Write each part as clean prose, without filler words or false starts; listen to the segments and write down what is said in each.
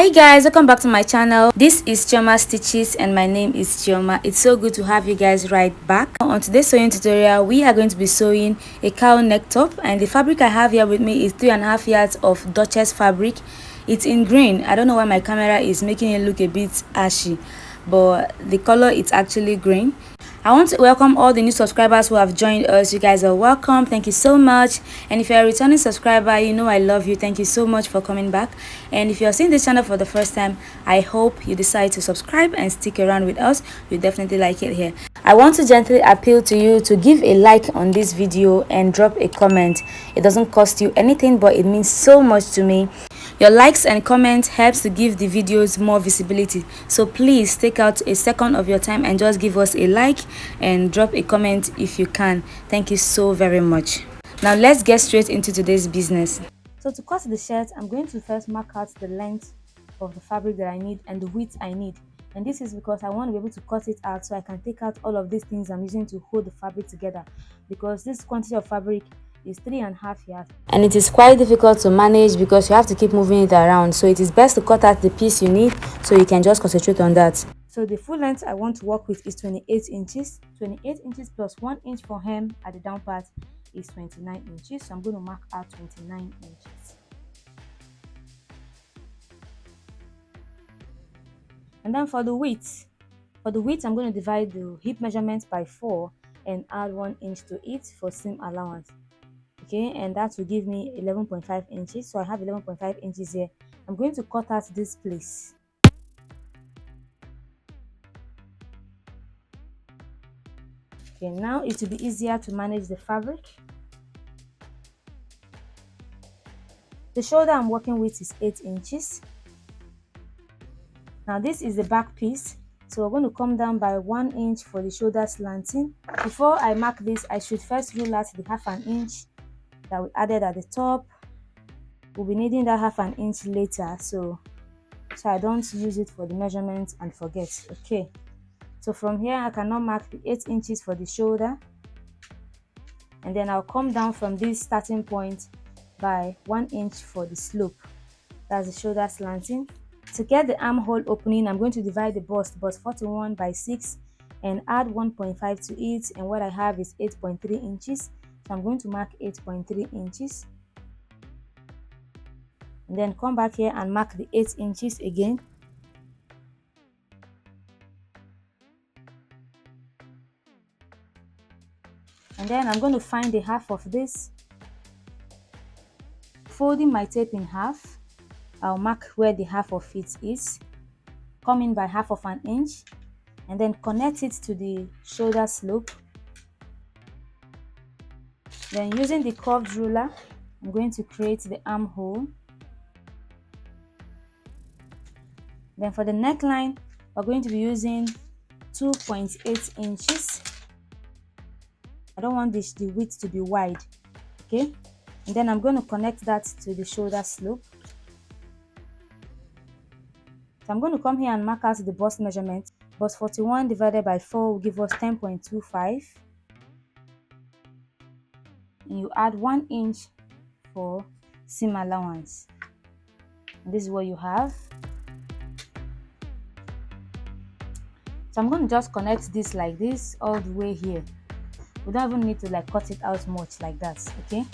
Hi guys, welcome back to my channel. This is Chioma Stitches and my name is Chioma. It's so good to have you guys right back. On today's sewing tutorial, we are going to be sewing a cowl neck top, and the fabric I have here with me is 3.5 yards of Duchess fabric. It's in green. I don't know why my camera is making it look a bit ashy, but the color is actually green. I want to welcome all the new subscribers who have joined us. You guys are welcome. Thank you so much. And if you're a returning subscriber, you know I love you. Thank you so much for coming back. And if you're seeing this channel for the first time, I hope you decide to subscribe and stick around with us. You definitely like it here. I want to gently appeal to you to give a like on this video and drop a comment. It doesn't cost you anything, but it means so much to me. Your likes and comments helps to give the videos more visibility, so please take out a second of your time and just give us a like and drop a comment if you can. Thank you so very much. Now let's get straight into today's business. So to cut the shirt, I'm going to first mark out the length of the fabric that I need and the width I need, and this is because I want to be able to cut it out so I can take out all of these things I'm using to hold the fabric together, because this quantity of fabric is 3.5 yards and it is quite difficult to manage because you have to keep moving it around. So it is best to cut out the piece you need so you can just concentrate on that. So the full length I want to work with is 28 inches. 28 inches plus 1 inch for hem at the down part is 29 inches. So I'm going to mark out 29 inches. And then for the width, I'm going to divide the hip measurement by 4 and add 1 inch to it for seam allowance. Okay, and that will give me 11.5 inches. So I have 11.5 inches here. I'm going to cut out this place. Okay, now it will be easier to manage the fabric. The shoulder I'm working with is 8 inches. Now this is the back piece, so we're going to come down by 1 inch for the shoulder slanting. Before I mark this, I should first rule out the 1/2 inch that we added at the top. We'll be needing that 1/2 inch later, so I don't use it for the measurement and forget. Okay, so from here I can now mark the 8 inches for the shoulder, and then I'll come down from this starting point by 1 inch for the slope. That's the shoulder slanting. To get the armhole opening, I'm going to divide the bust 41 by 6 and add 1.5 to it, and what I have is 8.3 inches. So I'm going to mark 8.3 inches. And then come back here and mark the 8 inches again. And then I'm going to find the half of this. Folding my tape in half, I'll mark where the half of it is, come in by 1/2 inch, and then connect it to the shoulder slope. Then using the curved ruler, I'm going to create the armhole. Then for the neckline, we're going to be using 2.8 inches. I don't want the width to be wide, okay? And then I'm going to connect that to the shoulder slope. So I'm going to come here and mark out the bust measurement. Bust 41 divided by 4 will give us 10.25. And you add 1 inch for seam allowance. And this is what you have. So I'm going to just connect this like this all the way here. We don't even need to like cut it out much like that, okay?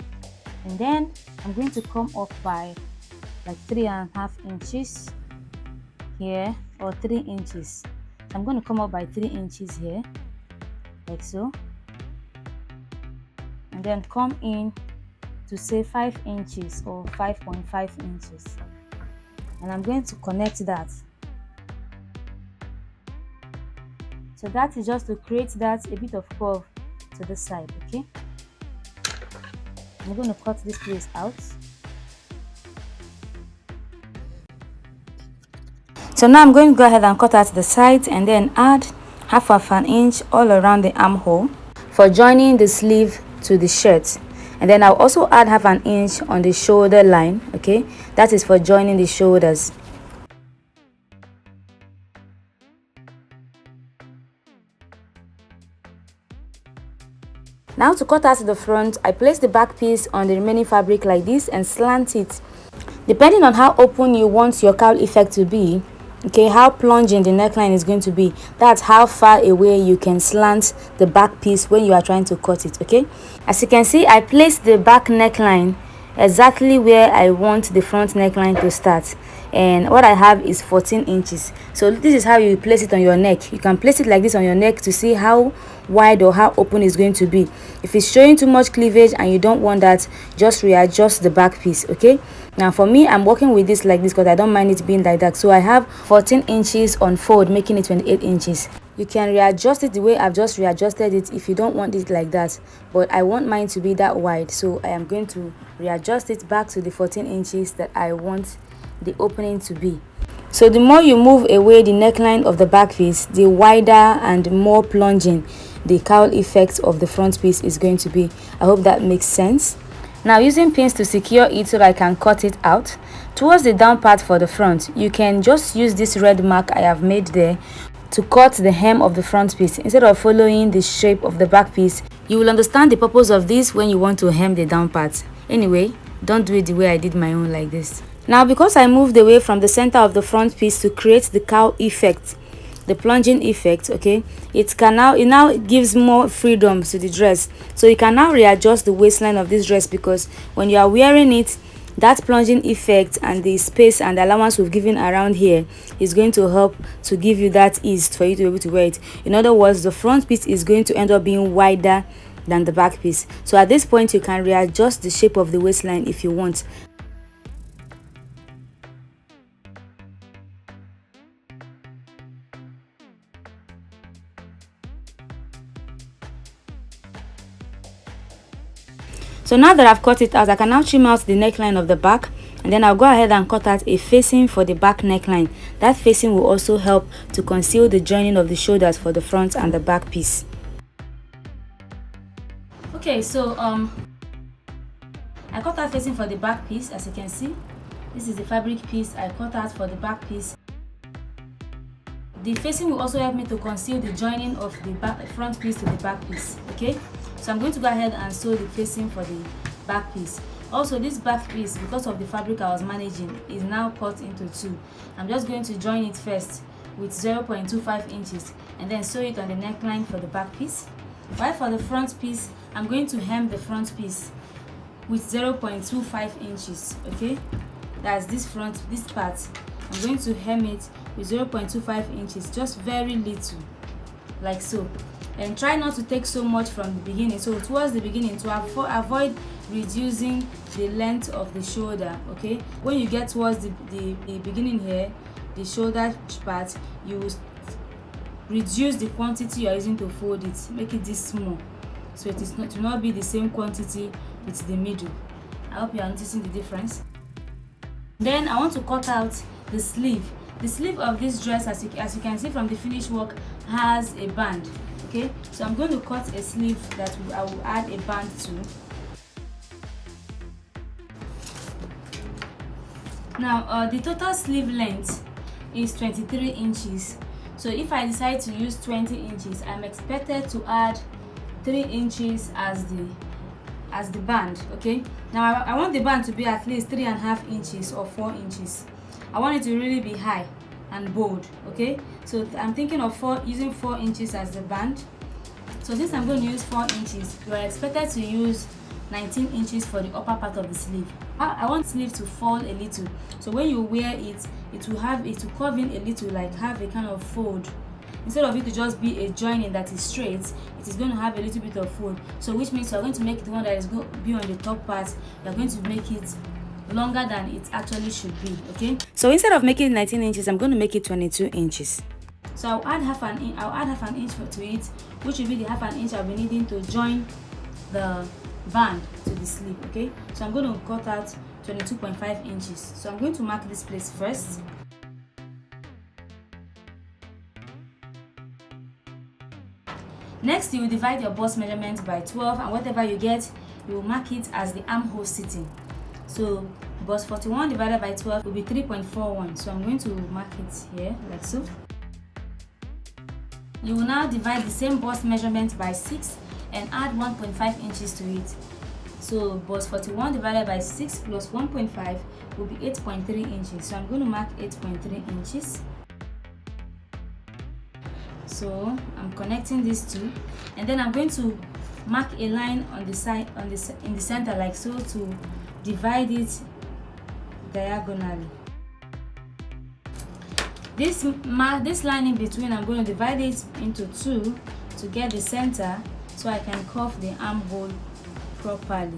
And then I'm going to come up by like 3.5 inches here, or 3 inches. So I'm going to come up by 3 inches here, like so, and then come in to say 5 inches or 5.5 inches, and I'm going to connect that. So that is just to create that a bit of curve to the side, okay? I'm going to cut this place out. So now I'm going to go ahead and cut out the sides and then add 1/2 inch all around the armhole for joining the sleeve to the shirt. And then I'll also add 1/2 inch on the shoulder line, okay? That is for joining the shoulders. Now to cut out the front, I place the back piece on the remaining fabric like this and slant it. Depending on how open you want your cowl effect to be, okay, how plunging the neckline is going to be, that's how far away you can slant the back piece when you are trying to cut it. Okay, as you can see, I placed the back neckline exactly where I want the front neckline to start, and what I have is 14 inches. So this is how you place it on your neck. You can place it like this on your neck to see how wide or how open it's going to be. If it's showing too much cleavage and you don't want that, just readjust the back piece. Okay, now for me, I'm working with this like this because I don't mind it being like that. So I have 14 inches on fold, making it 28 inches. You can readjust it the way I've just readjusted it if you don't want it like that, but I want mine to be that wide, so I am going to readjust it back to the 14 inches that I want the opening to be. So the more you move away the neckline of the back piece, the wider and more plunging the cowl effect of the front piece is going to be. I hope that makes sense. Now, using pins to secure it so that I can cut it out towards the down part for the front, you can just use this red mark I have made there to cut the hem of the front piece instead of following the shape of the back piece. You will understand the purpose of this when you want to hem the down part. Anyway, don't do it the way I did my own like this. Now, because I moved away from the center of the front piece to create the cowl effect, the plunging effect, okay, it now gives more freedom to the dress. So you can now readjust the waistline of this dress, because when you are wearing it, that plunging effect and the space and the allowance we've given around here is going to help to give you that ease for you to be able to wear it. In other words, the front piece is going to end up being wider than the back piece. So at this point, you can readjust the shape of the waistline if you want. So now that I've cut it out, I can now trim out the neckline of the back, and then I'll go ahead and cut out a facing for the back neckline. That facing will also help to conceal the joining of the shoulders for the front and the back piece. Okay, so I cut out facing for the back piece. As you can see, this is the fabric piece I cut out for the back piece. The facing will also help me to conceal the joining of the front piece to the back piece. Okay, so I'm going to go ahead and sew the facing for the back piece. Also, this back piece, because of the fabric I was managing, is now cut into two. I'm just going to join it first with 0.25 inches and then sew it on the neckline for the back piece. While for the front piece, I'm going to hem the front piece with 0.25 inches. Okay, that's this part. I'm going to hem it with 0.25 inches, just very little, like so. And try not to take so much from the beginning. So towards the beginning, to avoid reducing the length of the shoulder. Okay, when you get towards the beginning here, the shoulder part, you will reduce the quantity you are using to fold it. Make it this small, so it will not be the same quantity with the middle. I hope you are noticing the difference. Then I want to cut out the sleeve. The sleeve of this dress, as you can see from the finished work, has a band. Okay, so I'm going to cut a sleeve that I will add a band to. Now, the total sleeve length is 23 inches. So if I decide to use 20 inches, I'm expected to add 3 inches as the band. Okay, now I want the band to be at least 3.5 inches or 4 inches. I want it to really be high and bold. Okay, so I'm thinking of using 4 inches as the band. So since I'm going to use 4 inches, you are expected to use 19 inches for the upper part of the sleeve. I want sleeve to fall a little, so when you wear it, it will curve in a little, like have a kind of fold. Instead of it to just be a joining that is straight, it is going to have a little bit of fold. So which means you are going to make the one that is going to be on the top part, you are going to make it longer than it actually should be. Okay, so instead of making it 19 inches, I'm going to make it 22 inches. So I'll add half an inch to it, which will be the half an inch I'll be needing to join the band to the sleeve. Okay, so I'm going to cut out 22.5 inches. So I'm going to mark this place first. Next, you will divide your bust measurement by 12, and whatever you get, you will mark it as the armhole sitting. So bust 41 divided by 12 will be 3.41. So I'm going to mark it here like so. You will now divide the same bust measurement by 6 and add 1.5 inches to it. So bust 41 divided by 6 plus 1.5 will be 8.3 inches. So I'm going to mark 8.3 inches. So I'm connecting these two, and then I'm going to mark a line on the side, in the center, like so, to divide it diagonally. This line in between, I'm going to divide it into two to get the center, so I can cuff the armhole properly.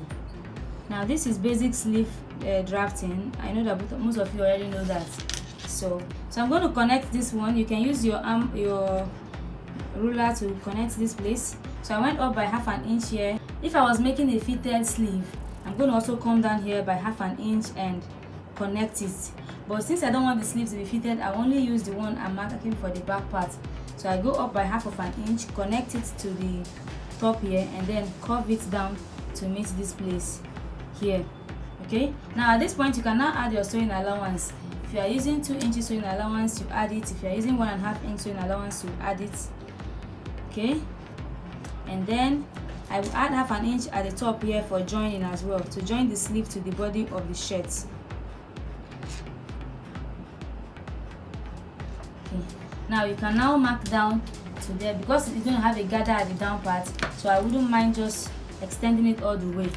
Now this is basic sleeve drafting. I know that most of you already know that. So I'm going to connect this one. You can use your ruler to connect this place. So I went up by half an inch here. If I was making a fitted sleeve, I'm going to also come down here by half an inch and connect it. But since I don't want the sleeve to be fitted, I only use the one I'm marking for the back part. So I go up by half of an inch, connect it to the top here, and then curve it down to meet this place here. Okay, now at this point you can now add your sewing allowance. If you are using 2 inches sewing allowance, you add it. If you are using 1.5 inch sewing allowance, you add it. Okay, and then I will add half an inch at the top here for joining as well, to join the sleeve to the body of the shirt. Okay, now you can now mark down to there, because it's going to have a gather at the down part, so I wouldn't mind just extending it all the way.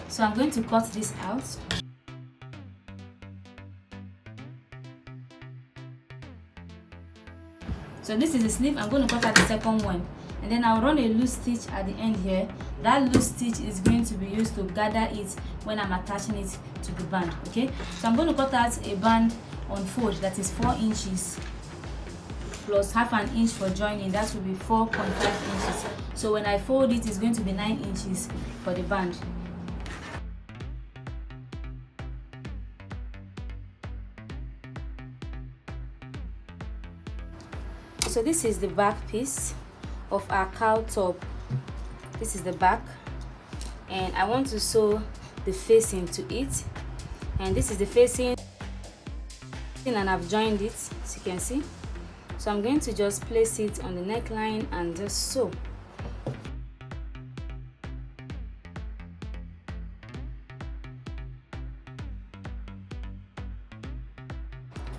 So I'm going to cut this out. So this is the sleeve. I'm going to cut out the second one, and then I'll run a loose stitch at the end here. That loose stitch is going to be used to gather it when I'm attaching it to the band. Okay, so I'm going to cut out a band on fold that is 4 inches plus half an inch for joining. That will be 4.5 inches. So when I fold it, it's going to be 9 inches for the band. So this is the back piece of our cowl top. This is the back, and I want to sew the facing to it, and this is the facing, and I've joined it, as you can see. So I'm going to just place it on the neckline and just sew.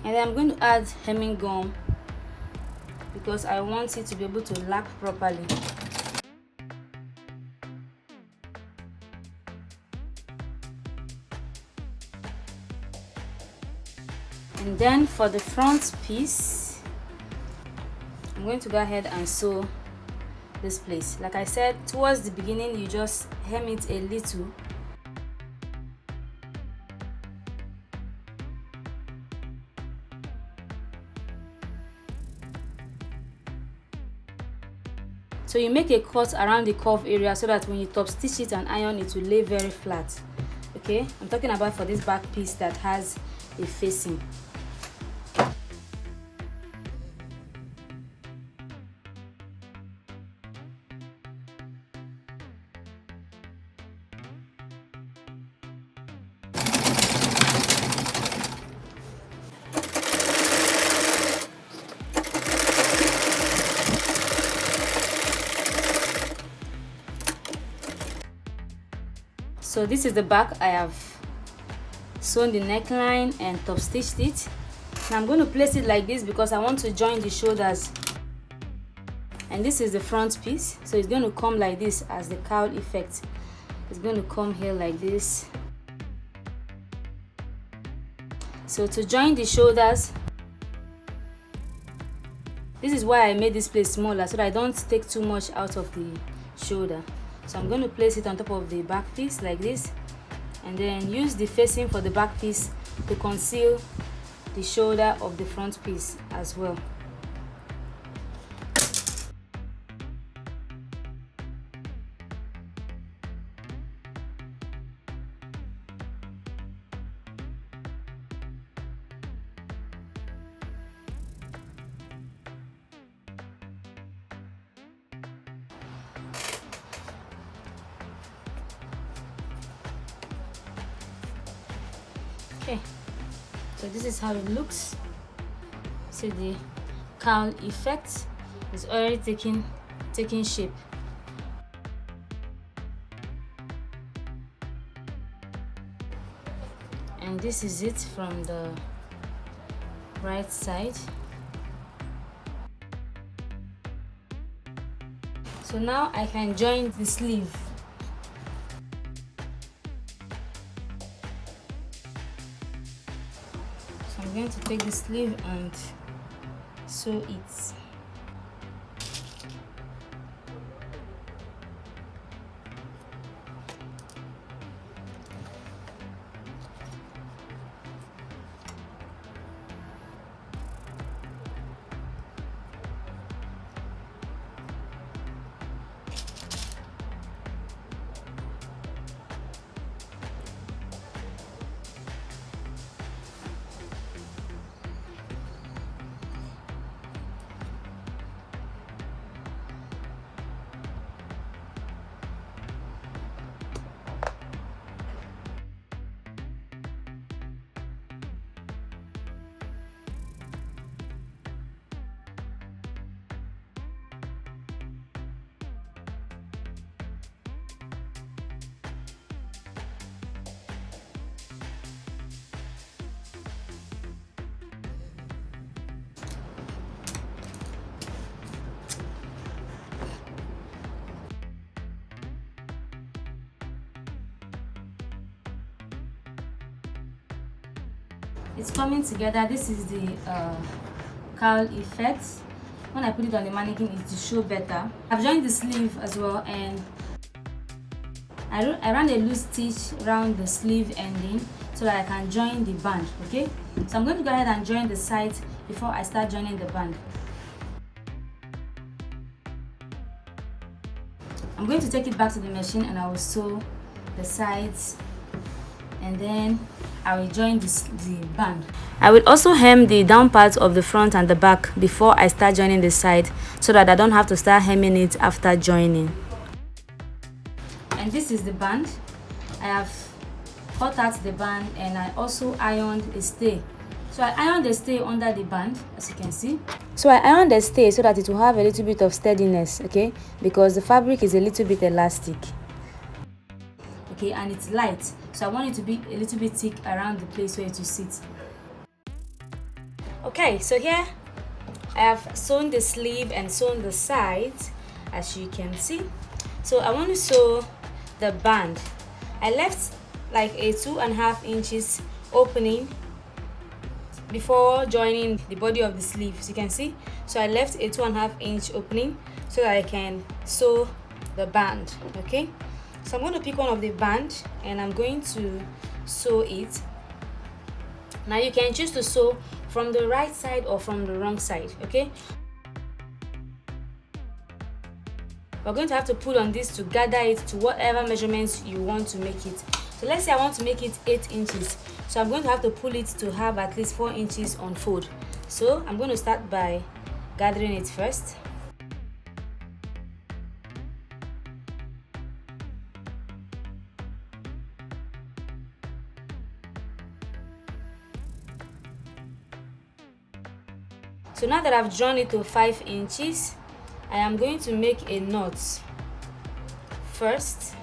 And then I'm going to add hemming gum, because I want it to be able to lap properly. And then for the front piece, I'm going to go ahead and sew this place. Like I said, towards the beginning, you just hem it a little. So you make a cut around the curve area so that when you top stitch it and iron, it will lay very flat. Okay, I'm talking about for this back piece that has a facing. So this is the back. I have sewn the neckline and top stitched it. Now I'm going to place it like this because I want to join the shoulders. And this is the front piece, so it's going to come like this as the cowl effect. It's going to come here like this. So to join the shoulders, this is why I made this place smaller, so that I don't take too much out of the shoulder. So I'm going to place it on top of the back piece like this, and then use the facing for the back piece to conceal the shoulder of the front piece as well. Okay, so this is how it looks. See the cowl effect. It's already taking shape. And this is it from the right side. So now I can join the sleeve. So I'm going to take the sleeve and sew it. It's coming together. This is the cowl effect. When I put it on the mannequin, it will show better. I've joined the sleeve as well, and I ran a loose stitch around the sleeve ending so that I can join the band. Okay, so I'm going to go ahead and join the sides before I start joining the band. I'm going to take it back to the machine and I will sew the sides, and then I will join the band. I will also hem the down parts of the front and the back before I start joining the side, so that I don't have to start hemming it after joining. And this is the band. I have cut out the band and I also ironed a stay. So I ironed the stay under the band, as you can see. So I ironed the stay so that it will have a little bit of steadiness, okay? Because the fabric is a little bit elastic. Okay, and it's light, so I want it to be a little bit thick around the place where it will sit. Okay, so here I have sewn the sleeve and sewn the sides, as you can see. So I want to sew the band. I left like a 2.5 inches opening before joining the body of the sleeve, as you can see. So I left a 2.5 inch opening so that I can sew the band. Okay, so I'm going to pick one of the band and I'm going to sew it. Now you can choose to sew from the right side or from the wrong side. Okay, we're going to have to pull on this to gather it to whatever measurements you want to make it. So let's say I want to make it 8 inches, so I'm going to have to pull it to have at least 4 inches on fold. So I'm going to start by gathering it first. So now that I've drawn it to 5 inches, I am going to make a knot. First,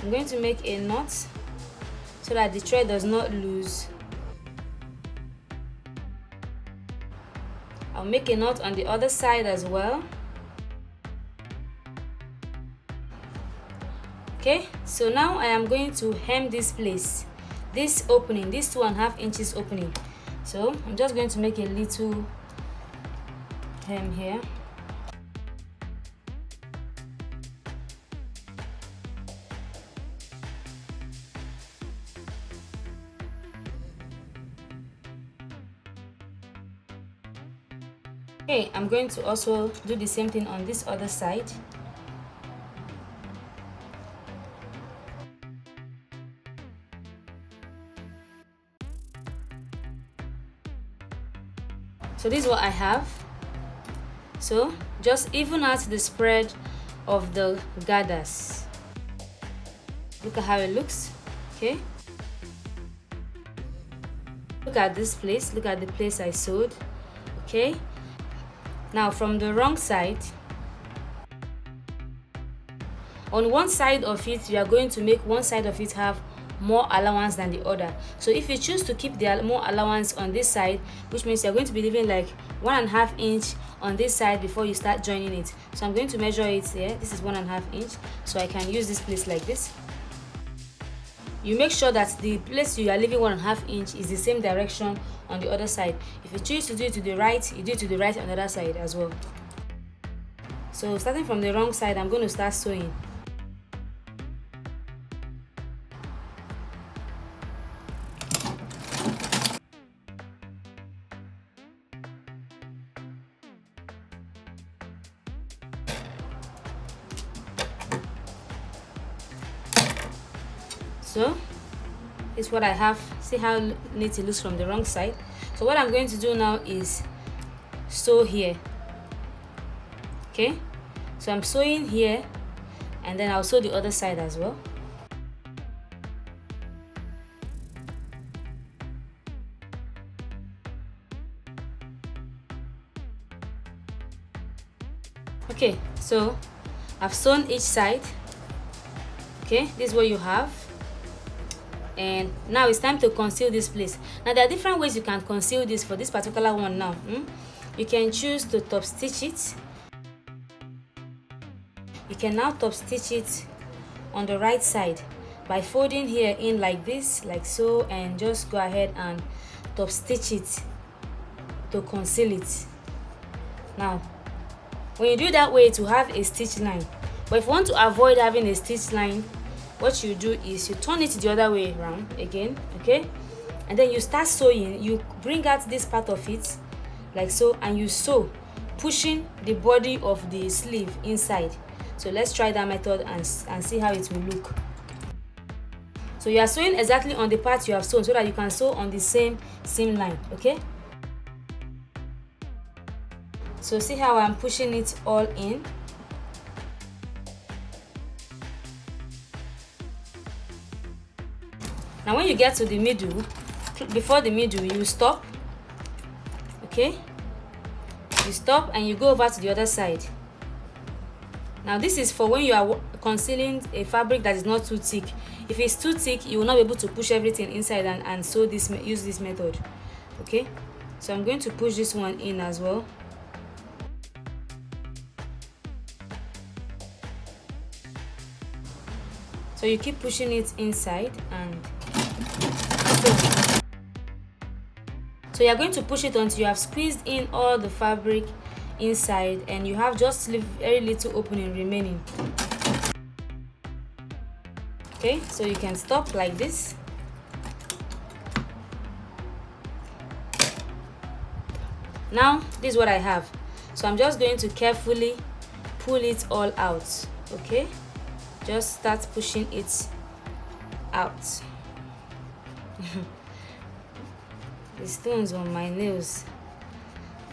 I'm going to make a knot so that the thread does not loose. I'll make a knot on the other side as well. Okay, so now I am going to hem this place, this opening, this 2.5 inches opening. So I'm just going to make a little hem here. Okay, I'm going to also do the same thing on this other side. So this is what I have. So just even out the spread of the gathers. Look at how it looks. Okay, look at this place, look at the place I sewed. Okay, Now from the wrong side, on one side of it, you are going to make one side of it have more allowance than the other. So if you choose to keep the more allowance on this side, which means you're going to be leaving like 1.5 inch on this side before you start joining it. So I'm going to measure it here. This is 1.5 inch, so I can use this place like this. You make sure that the place you are leaving 1.5 inch is the same direction on the other side. If you choose to do it to the right, you do it to the right on the other side as well. So starting from the wrong side, I'm going to start sewing. So this is what I have. See how neat it looks from the wrong side. So what I'm going to do now is sew here. Okay, so I'm sewing here, and then I'll sew the other side as well. Okay, so I've sewn each side. Okay, this is what you have. And now it's time to conceal this place. Now there are different ways you can conceal this. For this particular one now, you can choose to top stitch it. You can now top stitch it on the right side by folding here in like this, like so, and just go ahead and top stitch it to conceal it. Now when you do that way, to have a stitch line. But if you want to avoid having a stitch line, what you do is you turn it the other way around again, okay, and then you start sewing. You bring out this part of it like so, and you sew, pushing the body of the sleeve inside. So let's try that method and see how it will look. So you are sewing exactly on the part you have sewn so that you can sew on the same seam line. Okay, so see how I'm pushing it all in. Now when you get to the middle, before the middle, you stop. Okay, you stop and you go over to the other side. Now this is for when you are concealing a fabric that is not too thick. If it's too thick, you will not be able to push everything inside and sew this, use this method. Okay, so I'm going to push this one in as well. So you keep pushing it inside, and so you are going to push it until you have squeezed in all the fabric inside, and you have just very little opening remaining. Okay, so you can stop like this. Now this is what I have. So I'm just going to carefully pull it all out. Okay, just start pushing it out. The stones on my nails,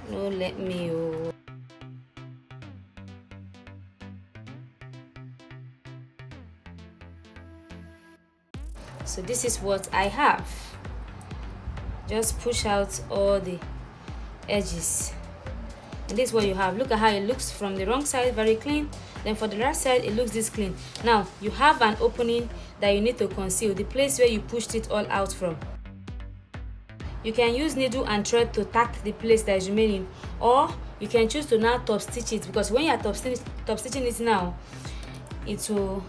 no let me. Oh. So this is what I have. Just push out all the edges, and this is what you have. Look at how it looks from the wrong side, very clean. Then for the right side, it looks this clean. Now you have an opening that you need to conceal, the place where you pushed it all out from. You can use needle and thread to tack the place that is remaining, or you can choose to now top stitch it, because when you are top stitching it now, it will,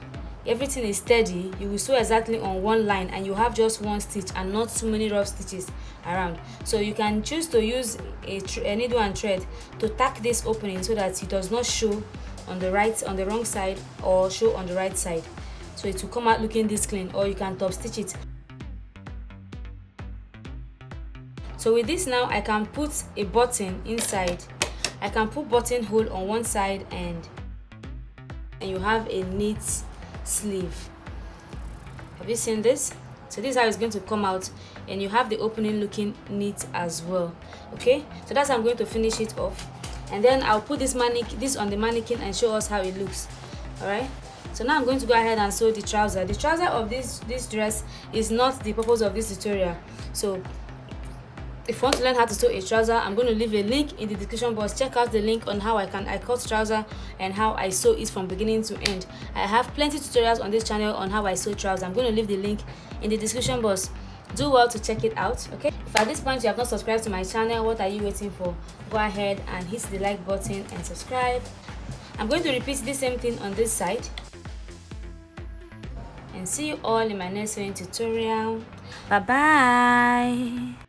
everything is steady. You will sew exactly on one line, and you have just one stitch and not too many rough stitches around. So you can choose to use a needle and thread to tack this opening so that it does not show on the wrong side, or show on the right side. So it will come out looking this clean, or you can top stitch it. So with this now, I can put a button inside. I can put buttonhole on one side, and you have a neat sleeve. Have you seen this? So this is how it's going to come out, and you have the opening looking neat as well. Okay, so that's how I'm going to finish it off, and then I'll put this on the mannequin and show us how it looks. All right, so now I'm going to go ahead and sew the trouser. The trouser of this dress is not the purpose of this tutorial. So if you want to learn how to sew a trouser, I'm going to leave a link in the description box. Check out the link on how I cut trouser and how I sew it from beginning to end. I have plenty tutorials on this channel on how I sew trouser. I'm going to leave the link in the description box. Do well to check it out. Okay, if at this point you have not subscribed to my channel, what are you waiting for? Go ahead and hit the like button and subscribe. I'm going to repeat the same thing on this side, and see you all in my next sewing tutorial. Bye bye.